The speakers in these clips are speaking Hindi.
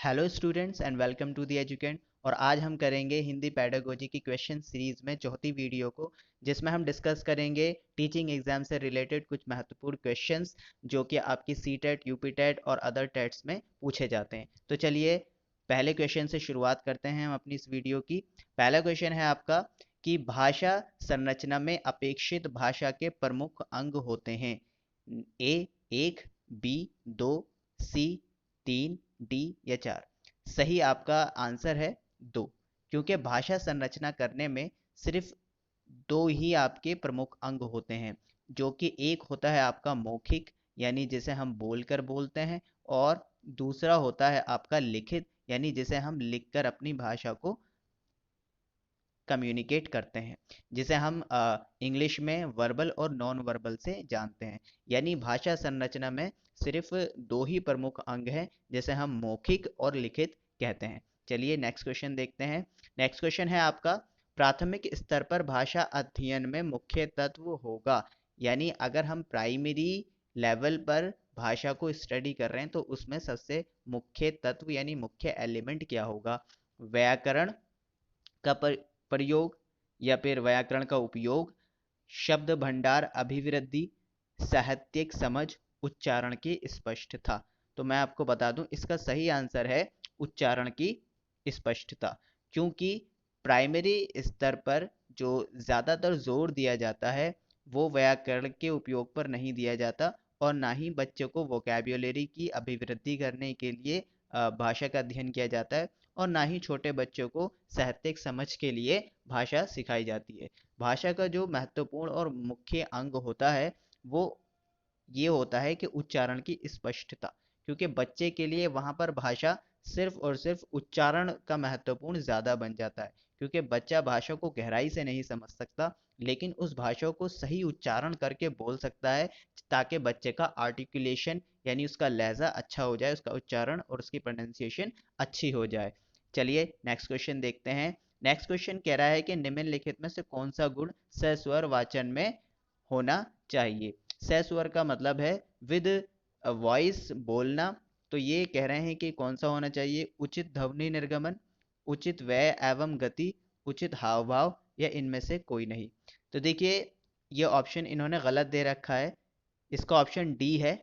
Hello students and welcome to the एजुकेंट। और आज हम करेंगे हिंदी पेडागोजी की क्वेश्चन सीरीज में चौथी वीडियो को, जिसमें हम डिस्कस करेंगे टीचिंग एग्जाम से रिलेटेड कुछ महत्वपूर्ण क्वेश्चंस जो कि आपकी सी टेट, यूपी टेट और अदर टेट्स में पूछे जाते हैं। तो चलिए पहले क्वेश्चन से शुरुआत करते हैं हम अपनी इस वीडियो की। पहला क्वेश्चन है आपका कि भाषा संरचना में अपेक्षित भाषा के प्रमुख अंग होते हैं। ए एक, बी दो, सी तीन, डी या चार। सही आपका आंसर है दो, क्योंकि भाषा संरचना करने में सिर्फ दो ही आपके प्रमुख अंग होते हैं, जो कि एक होता है आपका मौखिक, यानी जिसे हम बोलकर बोलते हैं, और दूसरा होता है आपका लिखित, यानी जिसे हम लिखकर अपनी भाषा को कम्युनिकेट करते हैं, जिसे हम इंग्लिश में वर्बल और नॉन वर्बल से जानते हैं। यानी भाषा संरचना में सिर्फ दो ही प्रमुख अंग हैं, जिसे हम मौखिक और लिखित कहते हैं। चलिए नेक्स्ट क्वेश्चन देखते हैं। नेक्स्ट क्वेश्चन है आपका, प्राथमिक स्तर पर भाषा अध्ययन में मुख्य तत्व होगा। यानी अगर हम प्राइमरी लेवल पर भाषा को स्टडी कर रहे हैं तो उसमें सबसे मुख्य तत्व यानी मुख्य एलिमेंट क्या होगा। व्याकरण का प्रयोग या फिर व्याकरण का उपयोग, शब्द भंडार अभिवृद्धि, साहित्यिक समझ, उच्चारण की स्पष्टता। तो मैं आपको बता दूं इसका सही आंसर है उच्चारण की स्पष्टता, क्योंकि प्राइमरी स्तर पर जो ज़्यादातर जोर दिया जाता है वो व्याकरण के उपयोग पर नहीं दिया जाता, और ना ही बच्चे को वोकैब्युलरी की अभिवृद्धि करने के लिए भाषा का अध्ययन किया जाता है, और ना ही छोटे बच्चों को साहित्यिक समझ के लिए भाषा सिखाई जाती है। भाषा का जो महत्वपूर्ण और मुख्य अंग होता है वो ये होता है कि उच्चारण की स्पष्टता, क्योंकि बच्चे के लिए वहाँ पर भाषा सिर्फ और सिर्फ उच्चारण का महत्वपूर्ण ज़्यादा बन जाता है, क्योंकि बच्चा भाषा को गहराई से नहीं समझ सकता, लेकिन उस भाषा को सही उच्चारण करके बोल सकता है, ताकि बच्चे का आर्टिकुलेशन यानी उसका लहजा अच्छा हो जाए, उसका उच्चारण और उसकी प्रोनाउंसिएशन अच्छी हो जाए। चलिए नेक्स्ट क्वेश्चन देखते हैं। नेक्स्ट क्वेश्चन कह रहा है कि निम्नलिखित में से कौन सा गुण सस्वर वाचन में होना चाहिए। सस्वर का मतलब है विद वॉइस, बोलना। तो ये कह रहे हैं कि कौन सा होना चाहिए, उचित ध्वनि निर्गमन, उचित व्यय एवं गति, उचित हाव भाव, या इनमें से कोई नहीं। तो देखिए ये ऑप्शन इन्होंने गलत दे रखा है। इसका ऑप्शन डी है,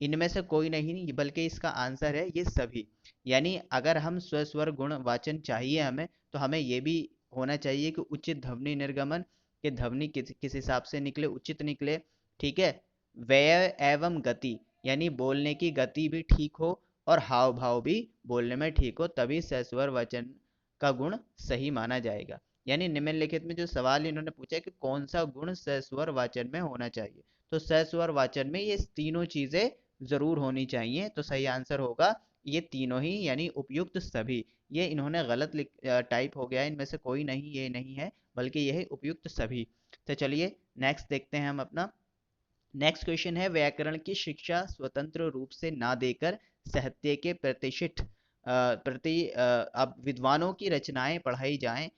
इनमें से कोई नहीं, बल्कि इसका आंसर है ये सभी। यानी अगर हम स्वस्वर गुण वाचन चाहिए हमें, तो हमें ये भी होना चाहिए कि उचित ध्वनि निर्गमन, कि ध्वनि किस हिसाब से निकले, उचित निकले। ठीक है। व्यय एवं गति, यानी बोलने की गति भी ठीक हो और हाव भाव भी बोलने में ठीक हो, तभी सस्वर वचन का गुण सही माना जाएगा। यानी निम्नलिखित में जो सवाल इन्होंने पूछा है कि कौन सा गुण सस्वर वाचन में होना चाहिए, तो सस्वर वाचन में ये तीनों चीजें जरूर होनी चाहिए। तो सही आंसर होगा ये तीनों ही, यानी उपयुक्त सभी। ये इन्होंने गलत टाइप हो गया है, इनमें से कोई नहीं, ये नहीं है, बल्कि यह है उपयुक्त सभी। तो चलिए नेक्स्ट देखते हैं हम अपना। नेक्स्ट क्वेश्चन है, व्याकरण की शिक्षा स्वतंत्र रूप से ना देकर साहित्य के प्रतिष्ठित अब विद्वानों की रचनाएं पढ़ाई जाएं,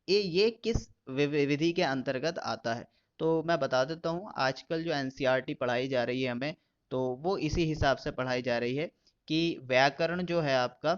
ये किस विधि के अंतर्गत आता है। तो मैं बता देता हूँ, आजकल जो एनसीईआरटी पढ़ाई जा रही है हमें, तो वो इसी हिसाब से पढ़ाई जा रही है कि व्याकरण जो है आपका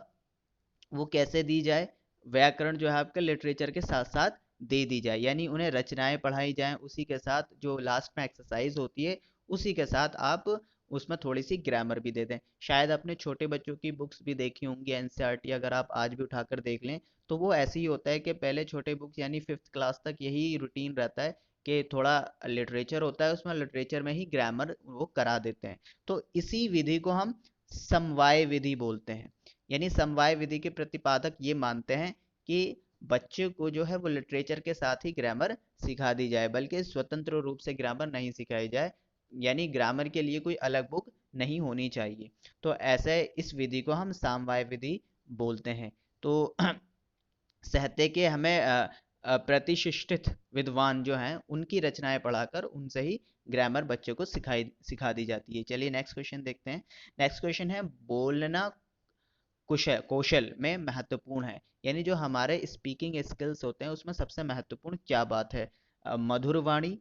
वो कैसे दी जाए। व्याकरण जो है आपका लिटरेचर के साथ साथ दे दी जाए, यानी उन्हें रचनाएं पढ़ाई जाएं, उसी के साथ जो लास्ट में एक्सरसाइज होती है उसी के साथ आप उसमें थोड़ी सी ग्रामर भी दे दें। शायद अपने छोटे बच्चों की बुक्स भी देखी होंगी एनसीईआरटी, अगर आप आज भी उठाकर देख लें तो वो ऐसे ही होता है कि पहले छोटे बुक्स यानी फिफ्थ क्लास तक यही रूटीन रहता है कि थोड़ा लिटरेचर होता है, उसमें लिटरेचर में ही ग्रामर वो करा देते हैं। तो इसी विधि को हम समवाय विधि बोलते हैं। यानी समवाय विधि के प्रतिपादक ये मानते हैं कि बच्चे को जो है वो लिटरेचर के साथ ही ग्रामर सिखा दी जाए, बल्कि स्वतंत्र रूप से ग्रामर नहीं सिखाई जाए, यानी ग्रामर के लिए कोई अलग बुक नहीं होनी चाहिए। तो ऐसे इस विधि को हम समवाय विधि बोलते हैं। तो साहित्य के हमें प्रतिष्ठित विद्वान जो हैं उनकी रचनाएं पढ़ाकर उनसे ही ग्रामर बच्चों को सिखा दी जाती है। चलिए नेक्स्ट क्वेश्चन देखते हैं। नेक्स्ट क्वेश्चन है, बोलना कौशल कौशल में महत्वपूर्ण है, यानी जो हमारे स्पीकिंग स्किल्स होते हैं उसमें सबसे महत्वपूर्ण क्या बात है। मधुर वाणी,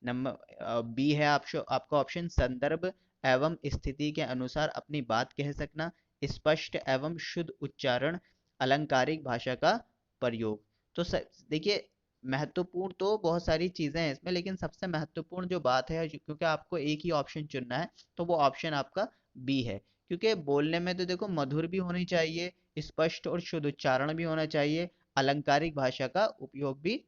नंबर बी है आपका ऑप्शन, संदर्भ एवं स्थिति के अनुसार अपनी बात कह सकना, स्पष्ट एवं शुद्ध उच्चारण, अलंकारिक भाषा का प्रयोग। तो देखिए, महत्वपूर्ण तो बहुत सारी चीजें हैं इसमें, लेकिन सबसे महत्वपूर्ण जो बात है, क्योंकि आपको एक ही ऑप्शन चुनना है, तो वो ऑप्शन आपका बी है। क्योंकि बोलने में तो देखो मधुर भी होनी चाहिए, स्पष्ट और शुद्ध उच्चारण भी होना चाहिए, अलंकारिक भाषा का उपयोग भी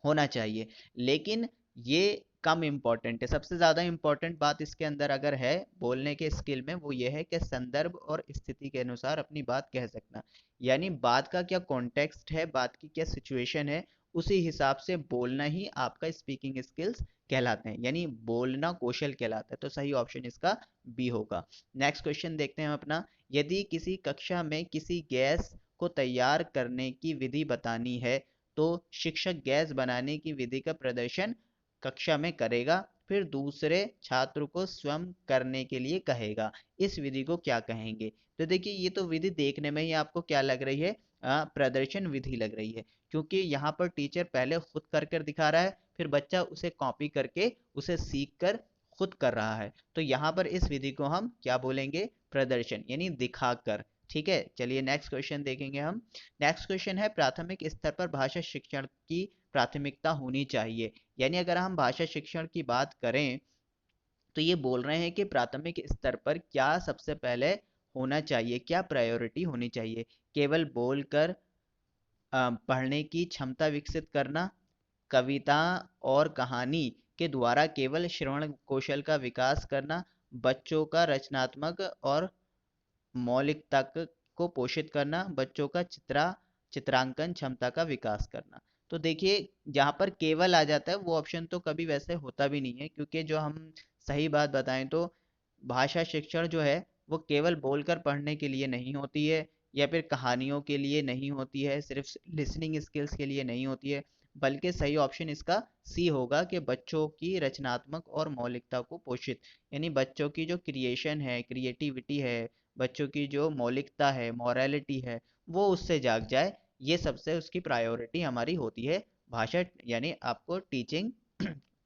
होना चाहिए, लेकिन ये कम इम्पोर्टेंट है। सबसे ज़्यादा इम्पोर्टेंट बात इसके अंदर अगर है बोलने के स्किल में, वो ये है कि संदर्भ और स्थिति के अनुसार अपनी बात कह सकना। यानी बात का क्या कॉन्टेक्स्ट है, बात की क्या सिचुएशन है, उसी हिसाब से बोलना ही आपका स्पीकिंग स्किल्स कहलाते हैं, यानी बोलना कौशल कहलाता है। तो सही ऑप्शन इसका बी होगा। नेक्स्ट क्वेश्चन देखते हैं हम अपना। यदि किसी कक्षा में किसी गैस को तैयार करने की विधि बतानी है, तो शिक्षक गैस बनाने की विधि का प्रदर्शन कक्षा में करेगा, फिर दूसरे छात्र को स्वयं करने के लिए कहेगा। इस विधि को क्या कहेंगे? तो देखिए, ये तो विधि देखने में ही आपको क्या लग रही है, प्रदर्शन विधि लग रही है, क्योंकि यहाँ पर टीचर पहले खुद कर कर दिखा रहा है, फिर बच्चा उसे कॉपी करके उसे सीख कर खुद कर रहा है। तो यहाँ पर इस विधि को हम क्या बोलेंगे? प्रदर्शन, यानी दिखाकर। ठीक है, चलिए नेक्स्ट क्वेश्चन देखेंगे हम। नेक्स्ट क्वेश्चन है, प्राथमिक स्तर पर भाषा शिक्षण की प्राथमिकता होनी चाहिए। यानी अगर हम भाषा शिक्षण की बात करें, तो ये बोल रहे हैं कि प्राथमिक स्तर पर क्या सबसे पहले होना चाहिए, क्या प्रायोरिटी होनी चाहिए? केवल बोलकर पढ़ने की क्षमता विकसित करना, कविता और कहानी के द्वारा केवल श्रवण कौशल का विकास करना, बच्चों का रचनात्मक और मौलिकता को पोषित करना, बच्चों का चित्रांकन क्षमता का विकास करना। तो देखिए, जहाँ पर केवल आ जाता है वो ऑप्शन तो कभी वैसे होता भी नहीं है, क्योंकि जो हम सही बात बताएं तो भाषा शिक्षण जो है वो केवल बोलकर पढ़ने के लिए नहीं होती है, या फिर कहानियों के लिए नहीं होती है, सिर्फ लिसनिंग स्किल्स के लिए नहीं होती है, बल्कि सही ऑप्शन इसका सी होगा कि बच्चों की रचनात्मक और मौलिकता को पोषित, यानी बच्चों की जो क्रिएशन है, क्रिएटिविटी है, बच्चों की जो मौलिकता है, मॉरलिटी है, वो उससे जाग जाए। ये सबसे उसकी प्रायोरिटी हमारी होती है भाषा, यानी आपको टीचिंग,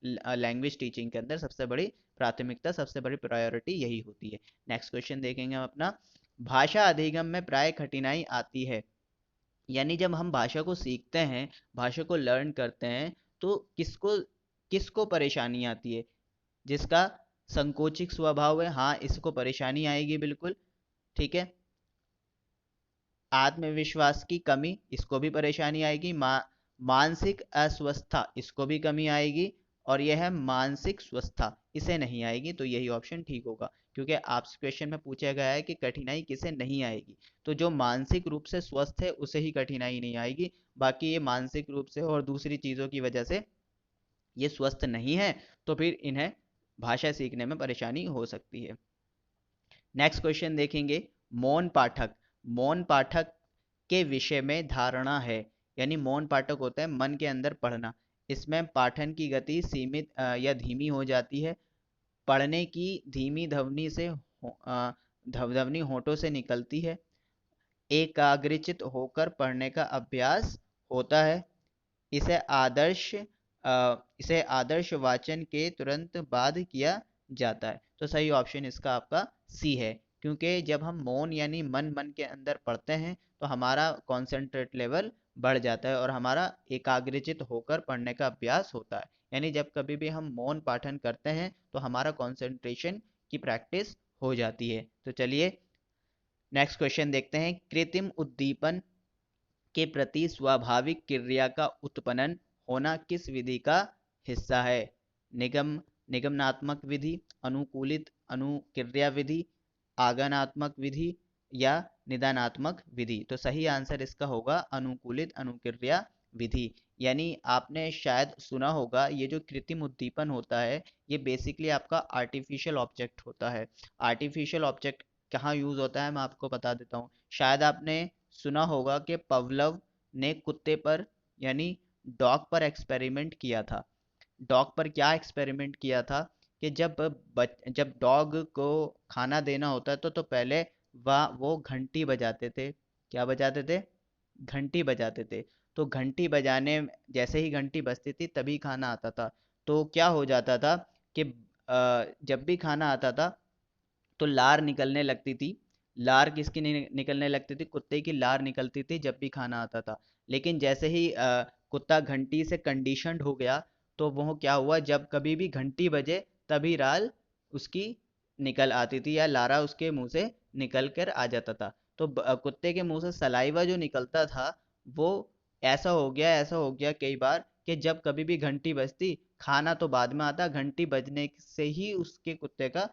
लैंग्वेज टीचिंग के अंदर सबसे बड़ी प्राथमिकता, सबसे बड़ी प्रायोरिटी यही होती है। नेक्स्ट क्वेश्चन देखेंगे हम अपना। भाषा अधिगम में प्राय कठिनाई आती है, यानी जब हम भाषा को सीखते हैं, भाषा को लर्न करते हैं, तो किसको किसको परेशानी आती है? जिसका संकोचिक स्वभाव है, हाँ इसको परेशानी आएगी बिल्कुल। ठीक है, आत्मविश्वास की कमी, इसको भी परेशानी आएगी। मानसिक अस्वस्थता, इसको भी कमी आएगी। और यह है मानसिक स्वस्थता, इसे नहीं आएगी। तो यही ऑप्शन ठीक होगा, क्योंकि आपसे क्वेश्चन में पूछा गया है कि कठिनाई किसे नहीं आएगी, तो जो मानसिक रूप से स्वस्थ है उसे ही कठिनाई नहीं आएगी। बाकी ये मानसिक रूप से और दूसरी चीज़ों की वजह से ये स्वस्थ नहीं है, तो फिर इन्हें भाषा सीखने में परेशानी हो सकती है। नेक्स्ट क्वेश्चन देखेंगे। मौन पाठक, मौन पाठक के विषय में धारणा है, यानी मौन पाठक होता है मन के अंदर पढ़ना। इसमें पाठन की गति सीमित या धीमी हो जाती है, पढ़ने की धीमी ध्वनि से ध्वनि होठों से निकलती है, एकाग्रचित होकर पढ़ने का अभ्यास होता है। इसे आदर्श वाचन के तुरंत बाद किया जाता है। तो सही ऑप्शन इसका आपका सी है, क्योंकि जब हम मौन यानी मन मन के अंदर पढ़ते हैं, तो हमारा कॉन्सेंट्रेट लेवल बढ़ जाता है और हमारा एकाग्रचित होकर पढ़ने का अभ्यास होता है। यानी जब कभी भी हम मौन पाठन करते हैं, तो हमारा कॉन्सेंट्रेशन की प्रैक्टिस हो जाती है। तो चलिए नेक्स्ट क्वेश्चन देखते हैं। कृत्रिम उद्दीपन के प्रति स्वाभाविक क्रिया का उत्पन्न होना किस विधि का हिस्सा है? निगम निगमनात्मक विधि, अनुकूलित अनुक्रिया विधि, आगमनात्मक विधि, या निदानात्मक विधि। तो सही आंसर इसका होगा अनुकूलित अनुक्रिया विधि। यानी आपने शायद सुना होगा, ये जो कृत्रिम उद्दीपन होता है, ये बेसिकली आपका आर्टिफिशियल ऑब्जेक्ट होता है। आर्टिफिशियल ऑब्जेक्ट कहाँ यूज होता है, मैं आपको बता देता हूँ। शायद आपने सुना होगा कि पवलव ने कुत्ते पर, यानी डॉग पर एक्सपेरिमेंट किया था। डॉग पर क्या एक्सपेरिमेंट किया था कि जब डॉग को खाना देना होता तो पहले वो घंटी बजाते थे। क्या बजाते थे? घंटी बजाते थे। तो घंटी बजाने, जैसे ही घंटी बजती थी तभी खाना आता था। तो क्या हो जाता था कि जब भी खाना आता था तो लार निकलने लगती थी, लार किसकी निकलने लगती थी? कुत्ते की लार निकलती थी जब भी खाना आता था। लेकिन जैसे ही कुत्ता घंटी से कंडीशनड हो गया, तो वो क्या हुआ, जब कभी भी घंटी बजे तभी राल उसकी निकल आती थी या लारा उसके मुंह से निकल कर आ जाता था। तो कुत्ते के मुंह से सलाइवा जो निकलता था वो ऐसा हो गया कई बार कि जब कभी भी घंटी बजती, खाना तो बाद में आता, घंटी बजने से ही उसके कुत्ते का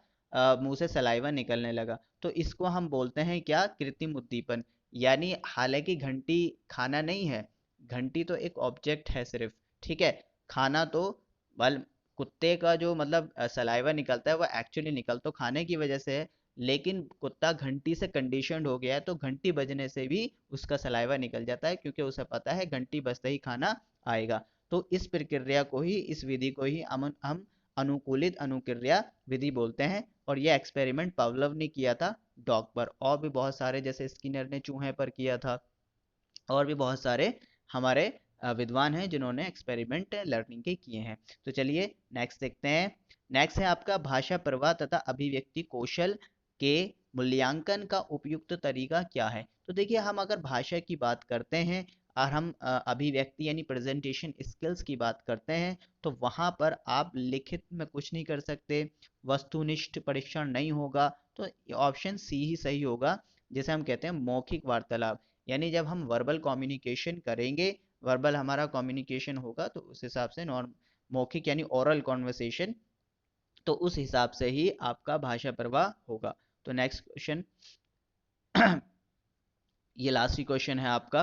मुंह से सलाइवा निकलने लगा। तो इसको हम बोलते हैं क्या? कृत्रिम उद्दीपन। यानी हालांकि घंटी खाना नहीं है, घंटी तो एक ऑब्जेक्ट है सिर्फ, ठीक है। खाना तो बल कुत्ते का जो मतलब सलाइवा निकलता है वो एक्चुअली निकल तो खाने की वजह से है, लेकिन कुत्ता घंटी से कंडीशनड हो गया है तो घंटी बजने से भी उसका सलाइवा निकल जाता है, क्योंकि उसे पता है घंटी बजते ही खाना आएगा। तो इस प्रक्रिया को ही, इस विधि को ही हम अनुकूलित अनुक्रिया विधि बोलते हैं। और यह एक्सपेरिमेंट पावलोव ने किया था डॉग पर, और भी बहुत सारे, जैसे स्किनर ने चूहे पर किया था, और भी बहुत सारे हमारे विद्वान हैं जिन्होंने एक्सपेरिमेंट लर्निंग के किए हैं। तो चलिए नेक्स्ट देखते हैं। नेक्स्ट है आपका भाषा प्रवाह तथा अभिव्यक्ति कौशल के मूल्यांकन का उपयुक्त तरीका क्या है? तो देखिए, हम अगर भाषा की बात करते हैं और हम अभिव्यक्ति यानी प्रेजेंटेशन स्किल्स की बात करते हैं, तो वहाँ पर आप लिखित में कुछ नहीं कर सकते, वस्तुनिष्ठ परीक्षण नहीं होगा। तो ऑप्शन सी ही सही होगा, जिसे हम कहते हैं मौखिक वार्तालाप। यानी जब हम वर्बल कम्युनिकेशन करेंगे, वर्बल हमारा कम्युनिकेशन होगा, तो उस हिसाब से नॉर्म मौखिक यानी ओरल कॉन्वर्सेशन, तो उस हिसाब से ही आपका भाषा प्रवाह होगा। तो नेक्स्ट क्वेश्चन, ये लास्ट ही क्वेश्चन है आपका।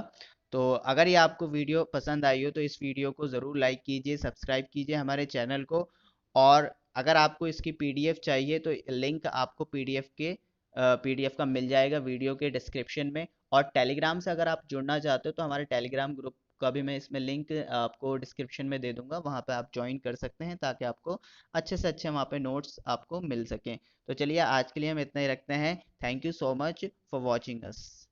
तो अगर ये आपको वीडियो पसंद आई हो तो इस वीडियो को ज़रूर लाइक कीजिए, सब्सक्राइब कीजिए हमारे चैनल को। और अगर आपको इसकी पीडीएफ चाहिए तो लिंक आपको पीडीएफ का मिल जाएगा वीडियो के डिस्क्रिप्शन में। और टेलीग्राम से अगर आप जुड़ना चाहते हो तो हमारे टेलीग्राम ग्रुप का भी मैं इसमें लिंक आपको डिस्क्रिप्शन में दे दूंगा, वहाँ पे आप ज्वाइन कर सकते हैं ताकि आपको अच्छे से अच्छे वहाँ पे नोट्स आपको मिल सकें। तो चलिए आज के लिए हम इतना ही रखते हैं। Thank you so much for watching us.